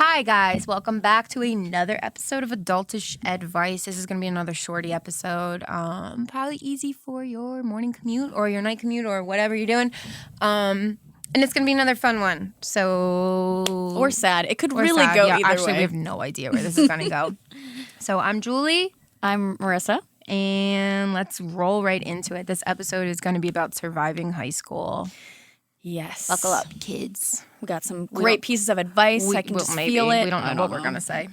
Hi, guys. Welcome back to another episode of Adultish Advice. This is going to be another shorty episode. Probably easy for your morning commute or your night commute or whatever you're doing. And it's going to be another fun one. Or sad. It could really sad. go yeah, either actually, way. we have no idea where this is going to go. So I'm Julie. I'm Marissa. And let's roll right into it. This episode is going to be about surviving high school. Yes. Buckle up, kids. We got some great pieces of advice. I can just feel it. We don't know what we're going to say.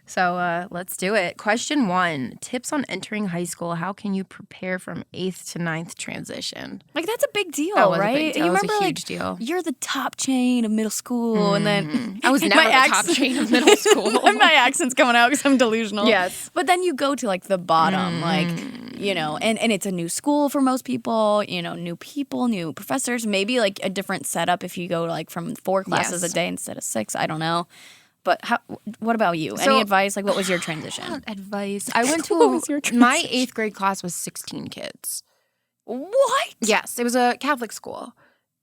So let's do it. Question 1. Tips on entering high school. How can you prepare from 8th to 9th transition? Like, that's a big deal, That was a right? big deal. You That was remember, a huge deal. You're the top chain of middle school, and then I was never the top chain of middle school. My accent's coming out because I'm delusional. Yes. But then you go to, like, the bottom, and it's a new school for most people, new people, new professors, maybe, like, a different setup if you go, like, from 4 classes a day instead of 6. I don't know. But what about you? So, any advice? Like, what was your transition? Advice. I went to What was your my 8th grade class was 16 kids. What? Yes, it was a Catholic school.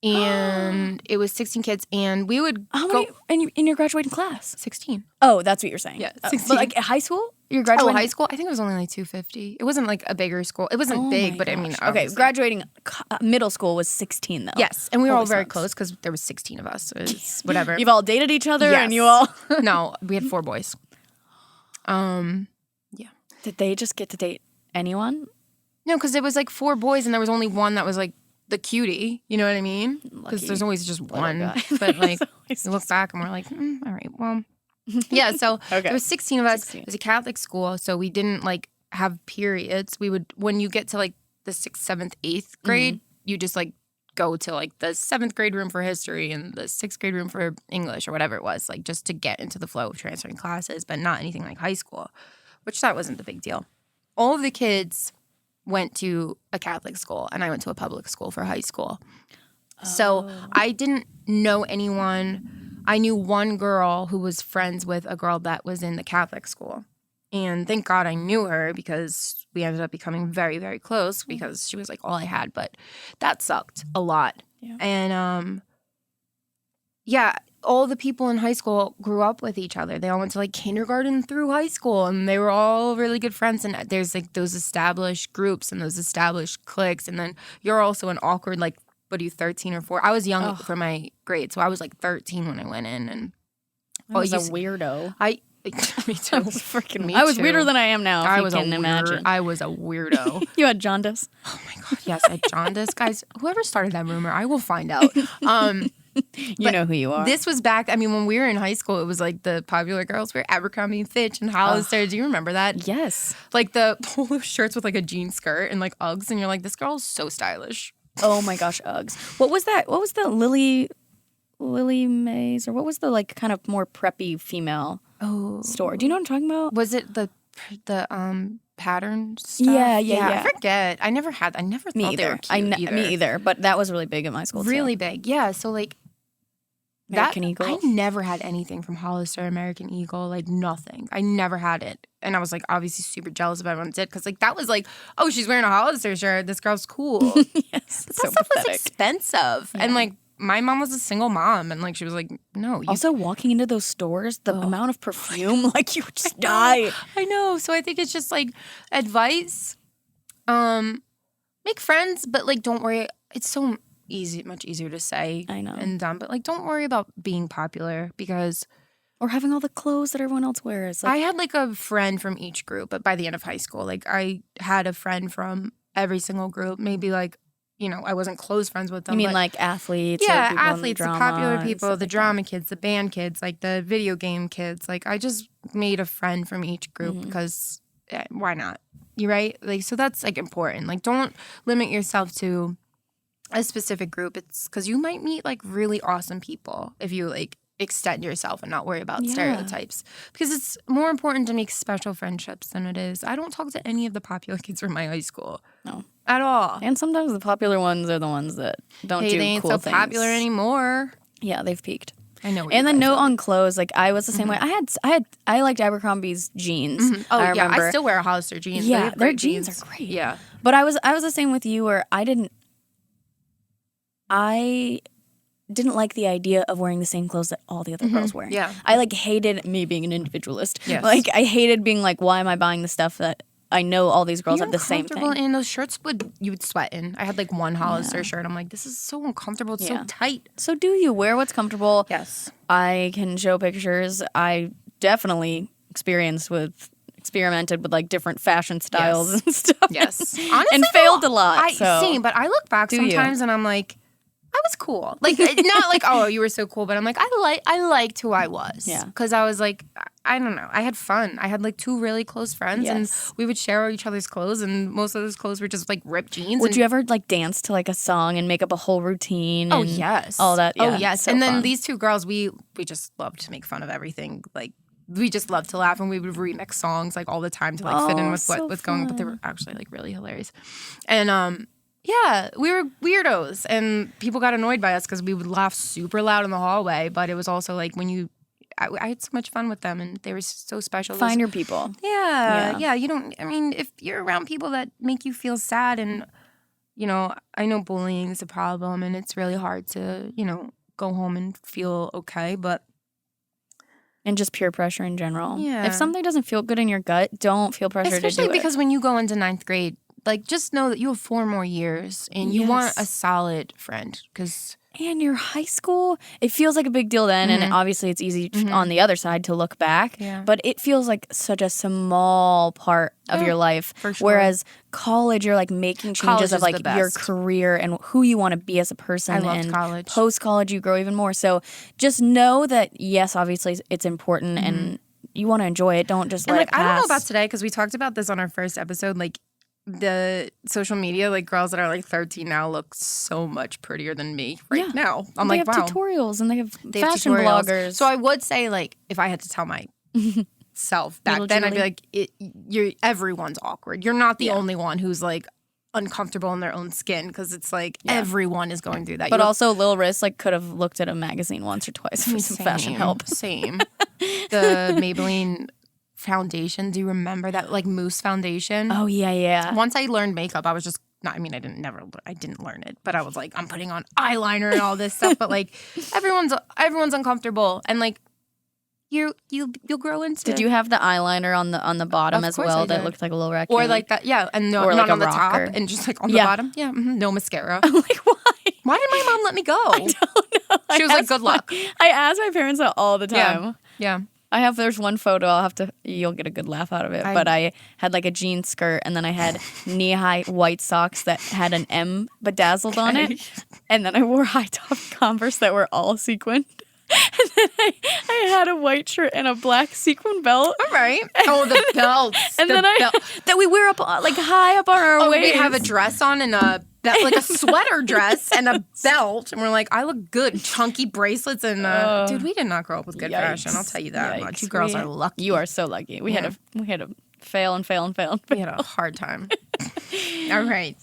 And it was 16 kids, and we would How go many in your graduating class? 16. Oh, that's what you're saying. Yeah, But 16. like at high school? You're graduating? high school? I think it was only like 250. It wasn't like a bigger school. It wasn't big, but I mean, Okay, obviously. graduating middle school was 16 though. Yes, and we were all Holy very smokes. close because there was 16 of us. So it's whatever. You've all dated each other Yes. and you all... No, we had 4 boys. Did they just get to date anyone? No, because it was like 4 boys, and there was only one that was like the cutie. You know what I mean? Because Lucky there's always just one. guy. But like, we look back and we're like, all right, well, yeah. So there was 16 of us. 16. It was a Catholic school, so we didn't like have periods. We would, when you get to like the 6th, 7th, 8th grade, you just like go to like the 7th grade room for history and the 6th grade room for English or whatever it was, like just to get into the flow of transferring classes, but not anything like high school, which that wasn't the big deal. All of the kids went to a Catholic school, and I went to a public school for high school. So I didn't know anyone. I knew one girl who was friends with a girl that was in the Catholic school. And thank God I knew her because we ended up becoming very, very close because she was like all I had. But that sucked a lot. Yeah. And all the people in high school grew up with each other. They all went to like kindergarten through high school, and they were all really good friends. And there's like those established groups and those established cliques. And then you're also an awkward, like, what are you, 13 or 4? I was young for my grade, so I was like 13 when I went in. And I was a weirdo. me too. I was freaking Me I was too. weirder than I am now, if I you was can imagine. I was a weirdo. You had jaundice. Oh my God, yes, I had jaundice. Guys, whoever started that rumor, I will find out. You know who you are. This was back, I mean, when we were in high school, it was like the popular girls were Abercrombie & Fitch and Hollister. Do you remember that? Yes. Like the polo shirts with like a jean skirt and like Uggs, and you're like, this girl is so stylish. Oh my gosh, Uggs. What was that? What was the Lily Mays, or what was the like kind of more preppy female store? Do you know what I'm talking about? Was it the pattern stuff? Yeah. I forget. I never thought Me they were either. cute either. Me either. But that was really big at my school. Really too. big. Yeah. So like American Eagle. I never had anything from Hollister, American Eagle, like nothing. I never had it. And I was like obviously super jealous if everyone did, because like that was like, oh, she's wearing a Hollister shirt. This girl's cool. Yes. But So that stuff pathetic. was expensive. And like my mom was a single mom, and like she was like, no. Also, walking into those stores, the amount of perfume, like you would just die. I know. So I think it's just like advice. Make friends, but like don't worry. It's so much easier to say. I know. And dumb, but like don't worry about being popular, because Or having all the clothes that everyone else wears. I had like a friend from each group, but by the end of high school, like I had a friend from every single group. Maybe like, I wasn't close friends with them. You mean but like athletes? yeah, or people in the athletes, the drama popular and people, stuff the like drama kids, the band kids, like the video game kids. Like I just made a friend from each group because why not? You right? Like, so that's like important. Like don't limit yourself to a specific group. It's because you might meet like really awesome people if you like extend yourself and not worry about stereotypes, because it's more important to make special friendships than it is. I don't talk to any of the popular kids from my high school. No. At all. And sometimes the popular ones are the ones that don't do they ain't cool so things. popular anymore. Yeah, they've peaked. I know. And then note on clothes, like I was the same way. I liked Abercrombie's jeans. Oh I remember. I still wear Hollister jeans. Yeah, They have their great jeans are great. Yeah. But I was the same with you, where I didn't like the idea of wearing the same clothes that all the other girls wearing. Yeah. I like hated me being an individualist. Yes. Like I hated being like, why am I buying the stuff that I know all these girls have the same thing? And those shirts you would sweat in. I had like one Hollister shirt. I'm like, this is so uncomfortable. It's so tight. So do you wear what's comfortable? Yes. I can show pictures. I definitely experimented with like different fashion styles and stuff. Yes. Honestly, and failed a lot. Same, but I look back sometimes and I'm like, I was cool. Like, not like, oh, you were so cool, but I'm like, I liked who I was. Yeah. Because I was like, I don't know. I had fun. I had like 2 really close friends and we would share each other's clothes, and most of those clothes were just like ripped jeans. Would you ever like dance to like a song and make up a whole routine? Oh, and yes. all that. Yeah, oh, yes. so and then fun. these 2 girls, we just loved to make fun of everything. Like, we just loved to laugh, and we would remix songs like all the time to like fit in with what was going on. But they were actually like really hilarious. And yeah, we were weirdos, and people got annoyed by us because we would laugh super loud in the hallway. But it was also like when I had so much fun with them, and they were so special. Find your people. Yeah. You don't. I mean, if you're around people that make you feel sad, and I know bullying is a problem, and it's really hard to go home and feel okay, but. And just peer pressure in general. Yeah. If something doesn't feel good in your gut, don't feel pressure to do it. Especially because when you go into 9th grade, like, just know that you have 4 more years and you want a solid friend. And your high school, it feels like a big deal then. And obviously it's easy on the other side to look back. Yeah. But it feels like such a small part of your life. For sure. Whereas college, you're like making changes of like your career and who you want to be as a person. I loved and college. Post-college, you grow even more. So just know that, yes, obviously it's important and you want to enjoy it. Don't just let it pass. I don't know about today because we talked about this on our first episode. Like, the social media, like girls that are like 13 now look so much prettier than me now. I'm like, wow. They have tutorials and they have fashion bloggers. So I would say, like, if I had to tell myself back then, I'd be like, everyone's awkward. You're not the only one who's like uncomfortable in their own skin, because it's like everyone is going through that. But also Lil Riz like could have looked at a magazine once or twice for some fashion help. Same. The Maybelline foundation. Do you remember that, like, mousse foundation? Oh yeah. Once I learned makeup, I was just I didn't learn it, but I was like, I'm putting on eyeliner and all this stuff. But like, everyone's uncomfortable, and like, you'll grow into. Did you have the eyeliner on the bottom as well that looked like a little raccoon? Or like that, yeah, and no, or not like on the rocker. top, and just like on the bottom, no mascara. I'm like, why? Why did my mom let me go? I don't know. She was like, good luck. I ask my parents that all the time. Yeah. There's one photo you'll get a good laugh out of it, but I had like a jean skirt and then I had knee-high white socks that had an M bedazzled on it. And then I wore high-top Converse that were all sequined. And then I had a white shirt and a black sequin belt. All right. Oh, the belts. And that we wear up like high up on our waist. We have a dress on and like a sweater dress and a belt, and we're like, I look good. Chunky bracelets and dude, we did not grow up with good fashion. I'll tell you that much. You girls are lucky. You are so lucky. We had to fail and fail and fail. We had a hard time. All right.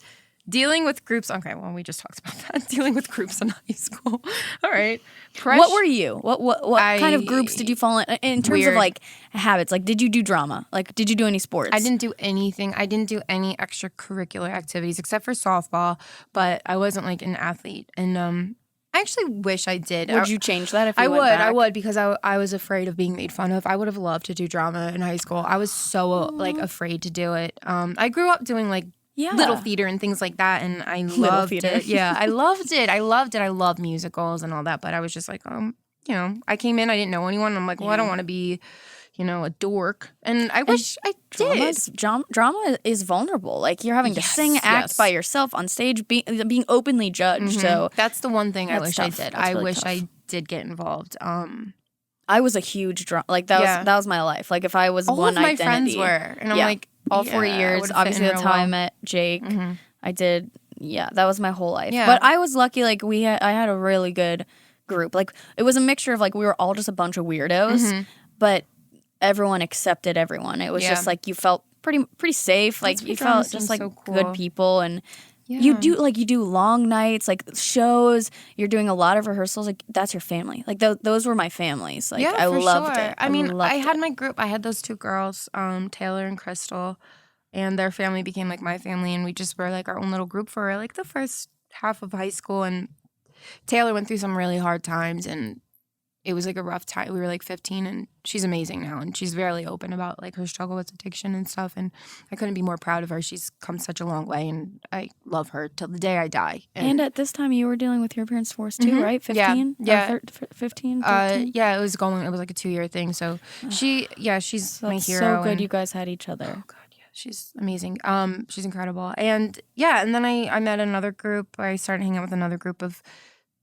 Dealing with groups. Okay, well, we just talked about that. Dealing with groups in high school. All right. What were you? What kind of groups did you fall in terms of like habits? Like, did you do drama? Like, did you do any sports? I didn't do anything. I didn't do any extracurricular activities except for softball, but I wasn't like an athlete. And I actually wish I did. Would you change that if you went back? I would, because I was afraid of being made fun of. I would have loved to do drama in high school. I was so like afraid to do it. I grew up doing like little theater and things like that, and I loved it. Yeah, I loved it. I loved musicals and all that, but I was just like, I came in, I didn't know anyone. I'm like, well, I don't want to be, a dork. And I wish I did. Drama is vulnerable. Like, you're having to sing, act by yourself on stage, being openly judged. So that's the one thing I wish I did. I really wish tough. I did get involved. I was a huge drama. Like, that was my life. Like, if I was all one of my identity. friends were, and I'm like, all 4 years. Obviously, that's how I met Jake. I did. Yeah, that was my whole life. Yeah. But I was lucky. Like, I had a really good group. Like, it was a mixture of like, we were all just a bunch of weirdos, but everyone accepted everyone. It was just like, you felt pretty safe. Like, you felt just like good people, and you do long nights, like shows. You're doing a lot of rehearsals. Like, that's your family. Like, those were my families. Like, I loved it. I mean, I had my group. I had those 2 girls, Taylor and Crystal, and their family became like my family, and we just were like our own little group for like the first half of high school. And Taylor went through some really hard times, and it was like a rough time. We were like 15, and she's amazing now, and she's very open about like her struggle with addiction and stuff. And I couldn't be more proud of her. She's come such a long way, and I love her till the day I die. And at this time, you were dealing with your parents' divorce too, right? 15? Yeah. 15, 13? Yeah, it was like a 2-year thing. So she's my hero. So good you guys had each other. Oh God, yeah, she's amazing. She's incredible. And yeah, and then I met another group. I started hanging out with another group of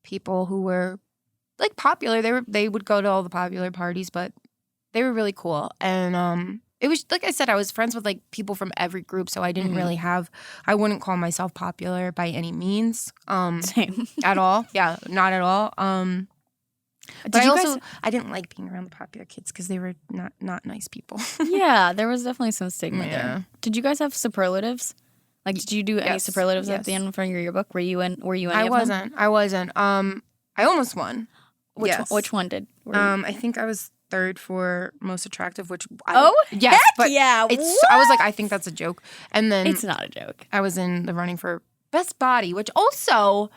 people who were like popular. They would go to all the popular parties, but they were really cool. And it was like I said, I was friends with like people from every group, so I didn't really I wouldn't call myself popular by any means. Same. At all. Yeah, not at all. But I didn't like being around the popular kids because they were not nice people. Yeah, there was definitely some stigma there. Did you guys have superlatives? Like, did you do any superlatives at the end of your yearbook? Were you any I wasn't. I almost won. Which one did? I think I was 3rd for most attractive, which yes, but yeah. I was like, I think that's a joke, and then it's not a joke. I was in the running for best body, which also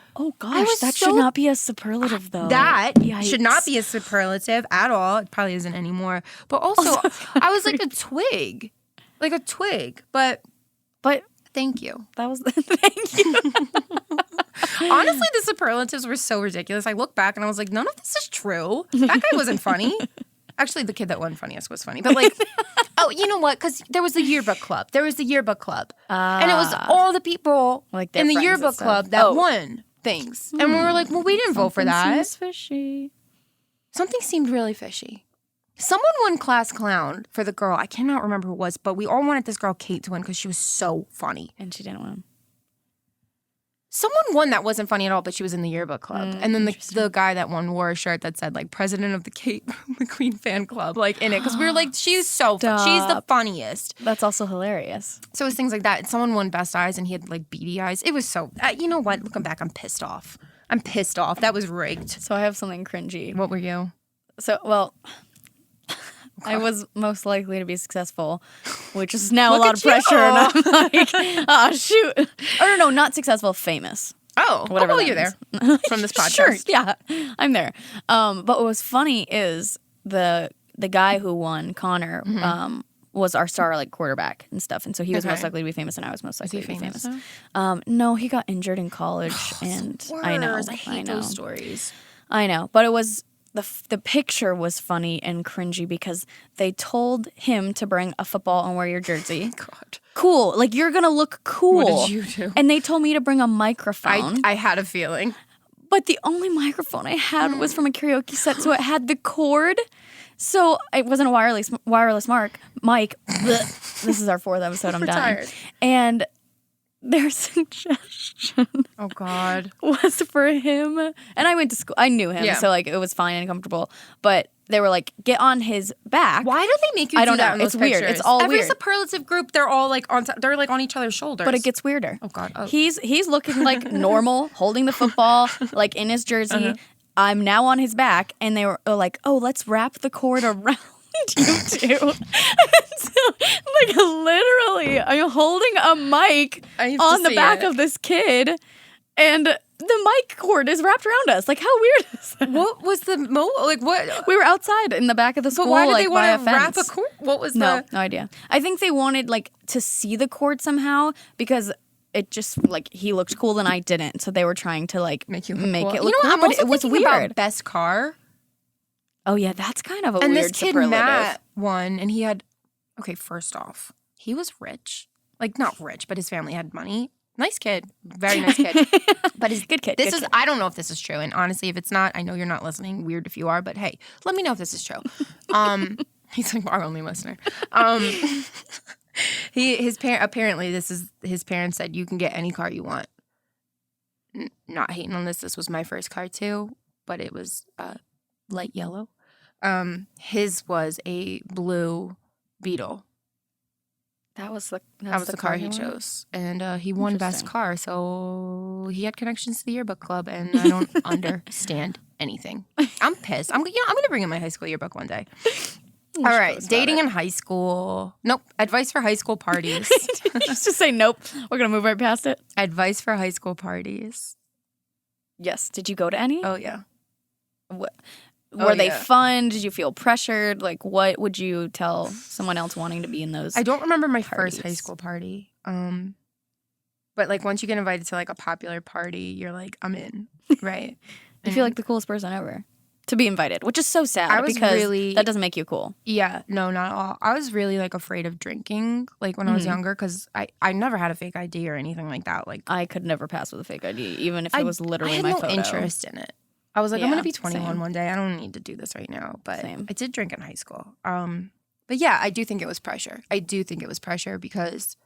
should not be a superlative though. That should not be a superlative at all. It probably isn't anymore. But also I was like a twig, but thank you. That was thank you. Honestly, the superlatives were so ridiculous. I look back and I was like, none of this is true. That guy wasn't funny. Actually, the kid that won funniest was funny. But like, oh, you know what? Because there was the yearbook club. And it was all the people like in the yearbook club that won things. And we were like, well, we didn't vote for that. Seems fishy. Something seemed really fishy. Someone won class clown for the girl. I cannot remember who it was, but we all wanted this girl, Kate, to win because she was so funny. And she didn't win. Someone won that wasn't funny at all, but she was in the yearbook club. And then the guy that won wore a shirt that said, like, President of the Kate McQueen fan club, like, in it. Because we were like, she's so funny. She's the funniest. That's also hilarious. So it was things like that. And someone won best eyes, and he had, like, beady eyes. It was so, you know what? Looking back, I'm pissed off. That was rigged. So I have something cringy. What were you? So, well, I was most likely to be successful, which is now a lot of pressure. And I'm like, oh, shoot. Or no, not successful, famous. Oh, whatever. You're there from this podcast. Sure, yeah, I'm there. But what was funny is the guy who won, Connor, was our star like quarterback and stuff, and so he was most likely to be famous, and I was most likely to be famous. No, he got injured in college, and I know. I hate those stories. I know, but it was. The picture was funny and cringy because they told him to bring a football and wear your jersey. God. Cool. Like, you're going to look cool. What did you do? And they told me to bring a microphone. I had a feeling. But the only microphone I had was from a karaoke set, so it had the cord. So it wasn't a wireless mic. This is our 4th episode. I'm done. And their suggestion was for him, and I went to school. I knew him, so like it was fine and comfortable. But they were like, "Get on his back." Why do they make you do that? It's weird. It's all Every weird. superlative group, they're all like they're like on each other's shoulders. But it gets weirder. Oh God! Oh. He's looking like normal, holding the football like in his jersey. I'm now on his back, and they were like, "Oh, let's wrap the cord around." You too. So, like, literally, I'm holding a mic on the back of this kid, and the mic cord is wrapped around us. Like, how weird is that? What was the what? We were outside in the back of the school. But why did they want to wrap a cord? What was no idea. I think they wanted like to see the cord somehow because it just like he looked cool and I didn't, so they were trying to like make it look cool. I'm but also it was thinking weird. About best car. Oh, yeah, that's kind of a and weird this kid, superlative. Matt, won, and he had, first off, he was rich. Like, not rich, but his family had money. Nice kid. Very nice kid. But his good kid. I don't know if this is true, and honestly, if it's not, I know you're not listening. Weird if you are, but hey, let me know if this is true. He's like our only listener. Apparently, his parents said, you can get any car you want. Not hating on this. This was my first car, too, but it was light yellow. His was a blue Beetle. That was the car he chose. And he won best car, so he had connections to the yearbook club, and I don't understand anything. I'm pissed. I'm going to bring in my high school yearbook one day. All right, dating in high school. Nope. Advice for high school parties. Just to say nope. We're going to move right past it. Advice for high school parties. Yes. Did you go to any? Oh, yeah. Were they fun? Did you feel pressured? Like, what would you tell someone else wanting to be in those I don't remember my parties? first high school party. But, like, once you get invited to, like, a popular party, you're like, I'm in, right? You feel like the coolest person ever to be invited, which is so sad because that doesn't make you cool. Yeah, no, not at all. I was really, like, afraid of drinking, like, when I was younger because I never had a fake ID or anything like that. Like, I could never pass with a fake ID, even if it was literally my photo. I had no interest in it. I was like, I'm going to be 21 same. one day. I don't need to do this right now. But Same. I did drink in high school. But yeah, I do think it was pressure. I do think it was pressure because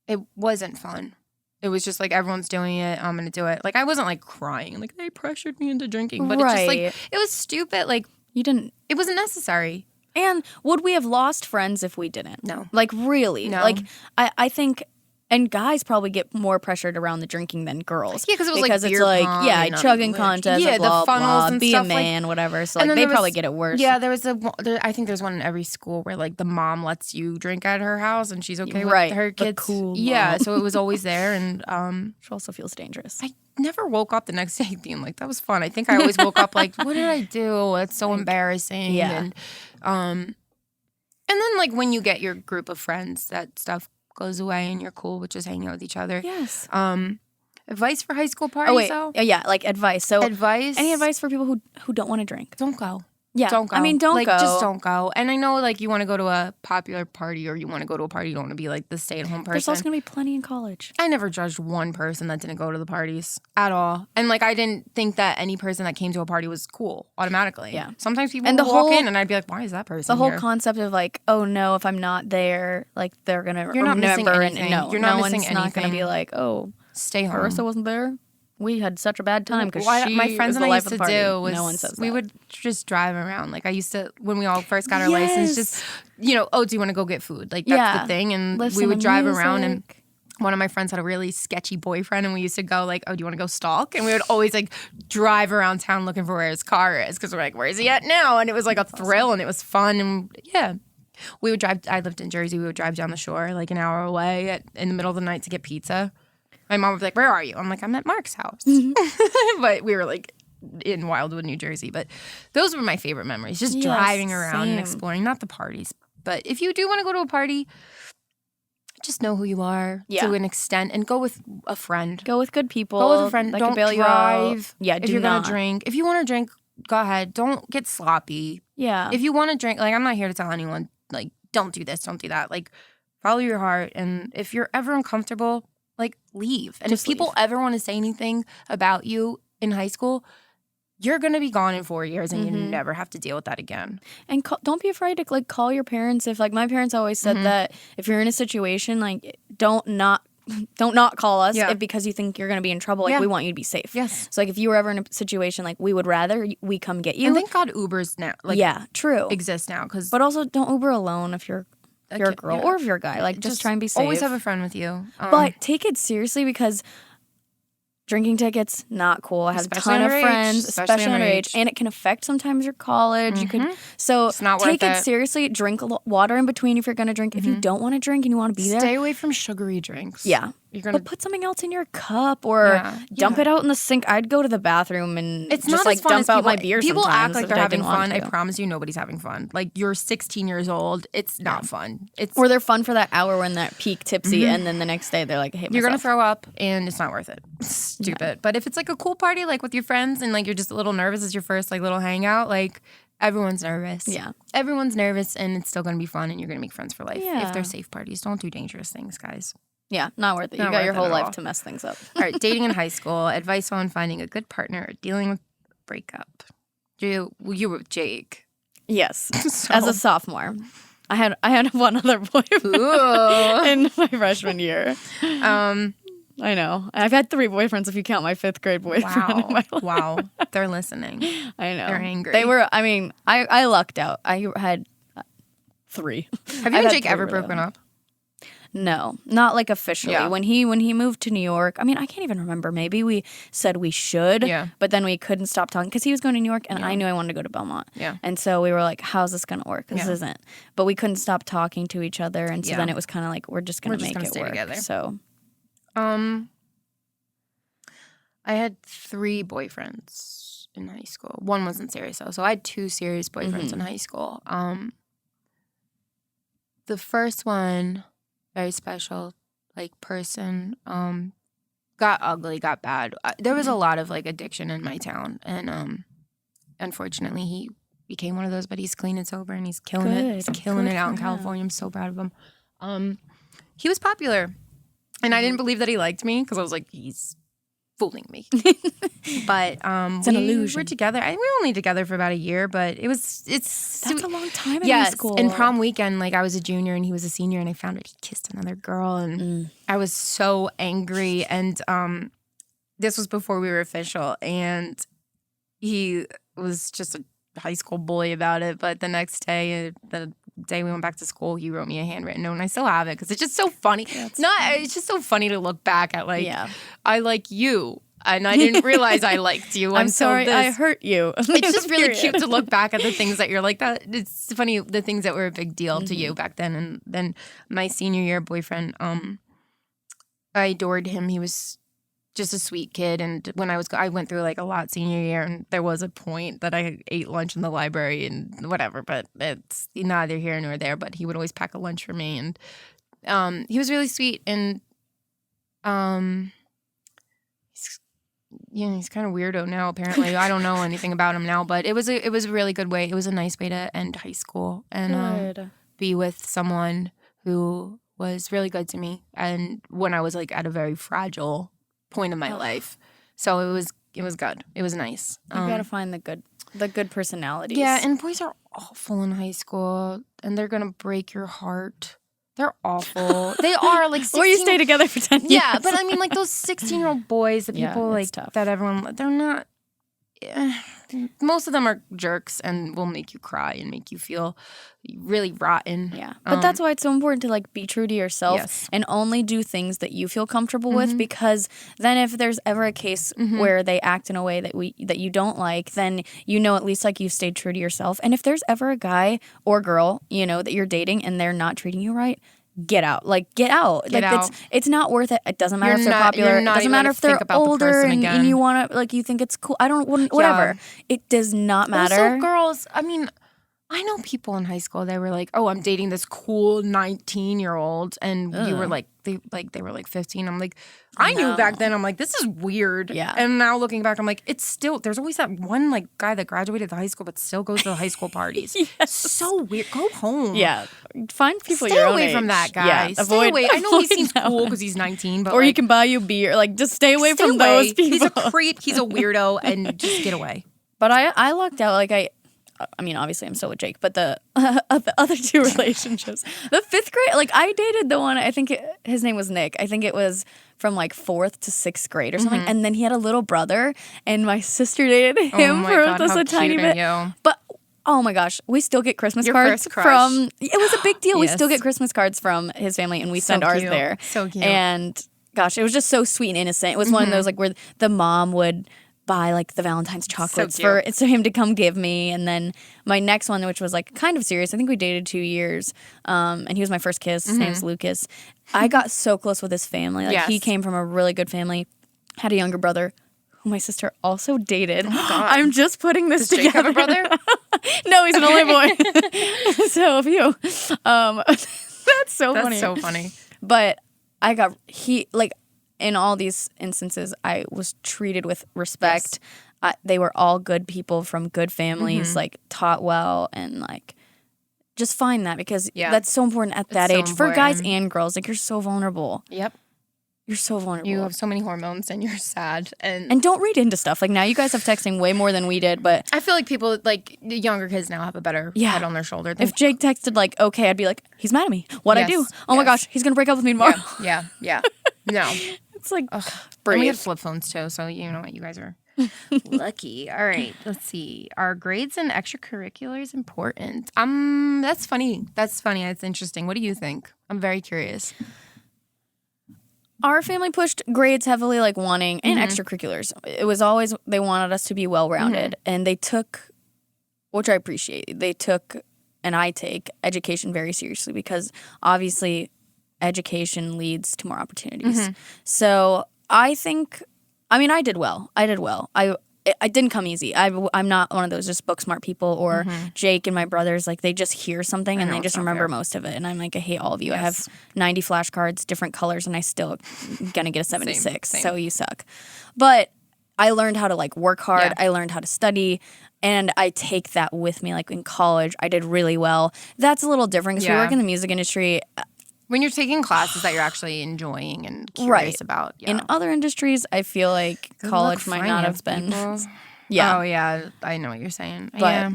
it wasn't fun. It was just like, everyone's doing it, I'm going to do it. Like, I wasn't like crying, like they pressured me into drinking. But it's just like, it was stupid. Like, it wasn't necessary. And would we have lost friends if we didn't? No. Like, really? No. Like, I think, and guys probably get more pressured around the drinking than girls. Yeah, because it was because like it's beer like, pong yeah, and chugging contest, yeah, like, blah, the funnels blah, and be stuff, a man, whatever. So, like, they probably get it worse. Yeah, I think there's one in every school where, like, the mom lets you drink at her house and she's okay with her kids. The cool yeah, mom. so it was always there. And which also feels dangerous. I never woke up the next day being like, that was fun. I think I always woke up like, what did I do? It's so embarrassing. Yeah. And then, like, when you get your group of friends, that stuff goes away and you're cool with just hanging out with each other. Yes. Advice for high school parties, though? Yeah, like advice. So advice. Any advice for people who don't want to drink? Don't go. Yeah. Don't go. I mean, don't like, go. Just don't go. And I know, like, you want to go to a popular party or you want to go to a party, you don't want to be, like, the stay-at-home person. There's also going to be plenty in college. I never judged one person that didn't go to the parties at all. And, like, I didn't think that any person that came to a party was cool automatically. Yeah. Sometimes people would walk in and I'd be like, why is that person The whole here? concept of, like, oh, no, if I'm not there, like, they're going to You're not missing anything. No, You're not no missing one's not going to anything. be like, oh, stay home. Marissa wasn't there. We had such a bad time because my friends and I used to do was no one says we that. would just drive around. Like, I used to, when we all first got our license, just, you know, oh, do you want to go get food? Like, that's the thing. And we would drive around, and one of my friends had a really sketchy boyfriend, and we used to go like, oh, do you want to go stalk? And we would always like drive around town looking for where his car is because we're like, where is he at now? And it was like a thrill and it was fun. And yeah, we would drive. I lived in Jersey. We would drive down the shore like an hour away in the middle of the night to get pizza. My mom would be like, where are you? I'm like, I'm at Mark's house. But we were like in Wildwood, New Jersey. But those were my favorite memories, just driving around and exploring, not the parties. But if you do want to go to a party, just know who you are to an extent and go with a friend. Go with good people. Go with a friend. Don't drive. Yeah, if you're going to drink. If you want to drink, go ahead. Don't get sloppy. Yeah. If you want to drink, like, I'm not here to tell anyone, like, don't do this, don't do that. Like, follow your heart. And if you're ever uncomfortable, like, leave. And if people ever want to say anything about you in high school, you're going to be gone in 4 years and you never have to deal with that again. And don't be afraid to, like, call your parents. If, like, my parents always said that if you're in a situation, like, don't not call us because you think you're going to be in trouble. Like, we want you to be safe. Yes. So, like, if you were ever in a situation, like, we would rather we come get you. And thank God Ubers now, like, true. exist now. But also, don't Uber alone if you're a girl or if you're a guy. Like, just try and be safe. Always have a friend with you. But take it seriously because drinking tickets, not cool. I have a ton of friends, especially underage, and it can affect sometimes your college. You could it's not worth take it seriously. Drink water in between if you're going to drink. If you don't want to drink and you want to be there, stay away from sugary drinks. Yeah. But put something else in your cup or dump it out in the sink. I'd go to the bathroom and it's just not like dump out my beer. People act like they're having fun. I promise you, nobody's having fun. Like, you're 16 years old. It's not fun. Or they're fun for that hour when they're peak tipsy, and then the next day they're like, "Hey, you're gonna throw up, and it's not worth it. Stupid. Yeah. But if it's like a cool party, like with your friends, and like you're just a little nervous, it's your first like little hangout, like. Everyone's nervous. Yeah. Everyone's nervous, and it's still going to be fun, and you're going to make friends for life. Yeah. If they're safe parties, don't do dangerous things, guys. Yeah, not worth it. You got your whole life to mess things up. All right, dating in high school, advice on finding a good partner or dealing with breakup. You were with Jake. Yes, as a sophomore. I had one other boyfriend in my freshman year. I know. I've had 3 boyfriends if you count my 5th grade boyfriend in my life. Wow. They're listening. I know. They're angry. They were, I mean, I lucked out. I had 3. Have you and Jake ever broken up? No, not like officially. Yeah. When he moved to New York, I mean, I can't even remember. Maybe we said we should, but then we couldn't stop talking because he was going to New York and I knew I wanted to go to Belmont. Yeah. And so we were like, how's this going to work? This isn't. But we couldn't stop talking to each other. And so then it was kind of like, we're just going to make it work. Together. So. I had 3 boyfriends in high school. One wasn't serious though, so I had 2 serious boyfriends in high school. The first one, very special, like person, got ugly, got bad. There was a lot of like addiction in my town, and unfortunately, he became one of those. But he's clean and sober, and he's killing it. He's killing it out in California. I'm so proud of him. He was popular, and I didn't believe that he liked me because I was like, he's fooling me. But it's an illusion. We were together. We were only together for about a year, but that's a long time in high school. And prom weekend, like I was a junior and he was a senior, and I found out he kissed another girl, and I was so angry. And this was before we were official, and he was just a high school bully about it. But the next day, the day we went back to school, he wrote me a handwritten note, and I still have it because it's just so funny. It's just so funny to look back at, like, I like you, and I didn't realize I liked you. I'm sorry I hurt you. It's just really cute to look back at the things that you're like, that. It's funny, the things that were a big deal to you back then. And then my senior year boyfriend, I adored him. He was just a sweet kid. And when I went through like a lot senior year, and there was a point that I ate lunch in the library and whatever, but it's neither here nor there. But he would always pack a lunch for me, and he was really sweet. And he's kind of weirdo now. Apparently, I don't know anything about him now, but it was a really good way. It was a nice way to end high school and be with someone who was really good to me, and when I was like at a very fragile point in my life. So it was good. It was nice. You gotta find the good personalities. Yeah, and boys are awful in high school, and they're gonna break your heart. They're awful. They are like 16. Or you stay together for 10 years. Yeah, but I mean, like those 16-year-old boys, the people like tough. that everyone, they're not. Most of them are jerks and will make you cry and make you feel really rotten. Yeah, but that's why it's so important to like be true to yourself and only do things that you feel comfortable with, because then if there's ever a case where they act in a way that you don't like, then you know at least like you've stayed true to yourself. And if there's ever a guy or girl, that you're dating and they're not treating you right, get out. Get out. It's not worth it. It doesn't matter if they're popular. It doesn't matter if they're older and you want to, like, you think it's cool. Whatever. It does not matter. Also, girls, I mean, I know people in high school that were like, oh, I'm dating this cool 19-year-old, and you were like, they were like 15. I'm like, I knew back then. I'm like, this is weird. Yeah. And now looking back, I'm like, it's still, there's always that one like guy that graduated the high school but still goes to the high school parties. So weird. Go home. Yeah. Find people Stay your own away age. from that guy. Yeah. Stay away. I know he seems cool because he's 19, but or he can buy you beer. Like, just stay away from those people. He's a creep. He's a weirdo, and just get away. But I lucked out. Like I mean, obviously I'm still with Jake, but the other 2 relationships, the 5th grade, like I dated the one, I think his name was Nick. I think it was from like 4th to 6th grade or something. And then he had a little brother, and my sister dated him for just a tiny bit. But oh my gosh, we still get Christmas cards from, it was a big deal. We still get Christmas cards from his family, and we send ours there. So cute. And gosh, it was just so sweet and innocent. It was one of those like where the mom would buy like the Valentine's chocolates for him to come give me. And then my next one, which was like kind of serious, I think we dated 2 years, and he was my first kiss. His name's Lucas. I got so close with his family. Like he came from a really good family, had a younger brother who my sister also dated. Oh, I'm just putting this together. Does Jake have a brother? No, he's an only boy. So have you. That's so funny. That's so funny. But in all these instances, I was treated with respect. They were all good people from good families, like taught well, and like just find that, because that's so important at that age for guys and girls. Like, you're so vulnerable. Yep. You're so vulnerable. You have so many hormones, and you're sad. And don't read into stuff. Like, now you guys have texting way more than we did, but I feel like people, like, the younger kids now have a better head on their shoulder. If Jake texted like, okay, I'd be like, he's mad at me. What'd I do? Oh my gosh, he's going to break up with me tomorrow. Yeah. No. It's like, and we have flip phones too, so you know what, you guys are lucky. All right, let's see. Are grades and extracurriculars important? That's funny. That's interesting. What do you think? I'm very curious. Our family pushed grades heavily, like wanting, and extracurriculars. It was always, they wanted us to be well-rounded, and they took, which I appreciate, they took, and I take, education very seriously, because obviously education leads to more opportunities. So I think I mean, I did well. It didn't come easy. I'm not one of those just book smart people, or Jake and my brothers, like they just hear something and they just remember most of it. And I'm like, I hate all of you. Yes. I have 90 flashcards, different colors, and I still gonna get a 76. Same. So you suck. But I learned how to like work hard. Yeah. I learned how to study, and I take that with me. Like in college, I did really well. That's a little different because we work in the music industry. When you're taking classes that you're actually enjoying and curious about. Yeah. In other industries, I feel like college might not have been. Yeah. Oh, yeah. I know what you're saying. But,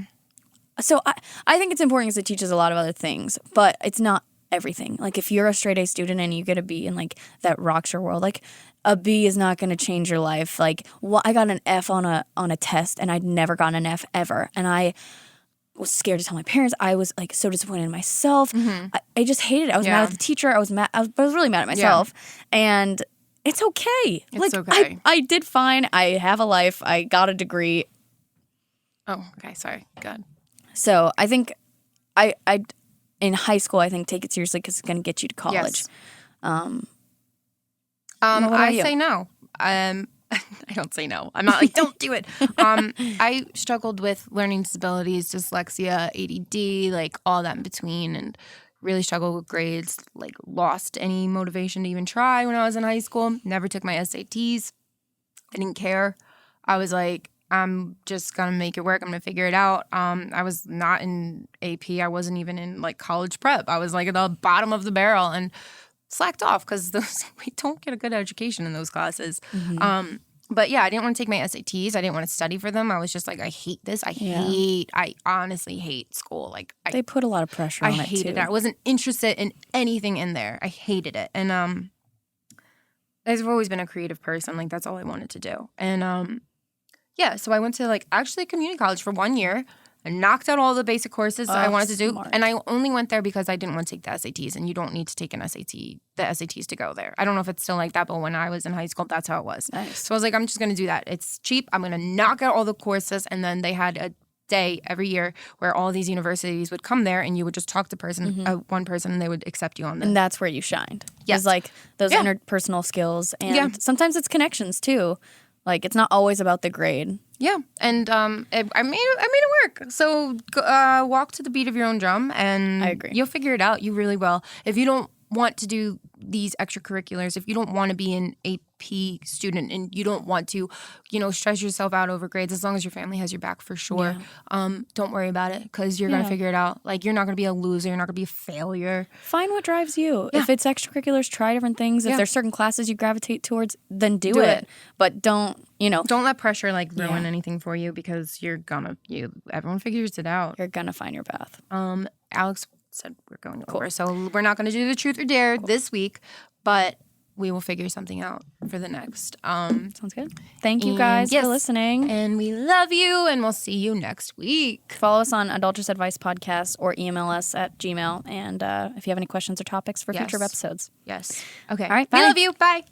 so I think it's important because it teaches a lot of other things, but it's not everything. Like if you're a straight A student and you get a B in like that rocks your world, like a B is not going to change your life. Like I got an F on a test and I'd never gotten an F ever. And I was scared to tell my parents. I was like so disappointed in myself. I just hated it. I was mad at the teacher. I was really mad at myself. And it's okay. It's okay. I did fine. I have a life. I got a degree. Oh, okay. Sorry. Good. So I think I in high school, I think take it seriously because it's going to get you to college. Yes. I say no. I don't say no. I'm not like, don't do it. I struggled with learning disabilities, dyslexia, ADD, like all that in between, and really struggled with grades, like lost any motivation to even try when I was in high school. Never took my SATs. I didn't care. I was like, I'm just going to make it work. I'm going to figure it out. I was not in AP. I wasn't even in like college prep. I was like at the bottom of the barrel and slacked off because we don't get a good education in those classes. But yeah, I didn't want to take my SATs. I didn't want to study for them. I was just like, I hate this. I honestly hate school. Like they put a lot of pressure on it too. I hated it. I wasn't interested in anything in there. I hated it. And I've always been a creative person. Like that's all I wanted to do. And yeah, so I went to like actually community college for 1 year. I knocked out all the basic courses I wanted to do. And I only went there because I didn't want to take the SATs. And you don't need to take the SATs to go there. I don't know if it's still like that, but when I was in high school, that's how it was. Nice. So I was like, I'm just going to do that. It's cheap. I'm going to knock out all the courses. And then they had a day every year where all these universities would come there and you would just talk to one person and they would accept you on them. And that's where you shined. Yes. It's like those interpersonal skills. And sometimes it's connections too. Like it's not always about the grade. Yeah, and I made it work. So walk to the beat of your own drum, and I agree. You'll figure it out. You really will. If you don't want to do these extracurriculars, if you don't want to be an AP student, and you don't want to, stress yourself out over grades, as long as your family has your back for sure. Yeah. Don't worry about it because you're gonna figure it out. Like you're not gonna be a loser. You're not gonna be a failure. Find what drives you. Yeah. If it's extracurriculars, try different things. If there's certain classes you gravitate towards, then do it. But don't let pressure like ruin anything for you because everyone figures it out. You're gonna find your path. Alex said we're going over, so we're not going to do the truth or dare this week, but we will figure something out for the next. Sounds good. Thank you guys for listening, and we love you, and we'll see you next week. Follow us on Adultish Advice Podcast or email us at Gmail, and if you have any questions or topics for future episodes. Yes. Okay. All right. Bye. We love you. Bye.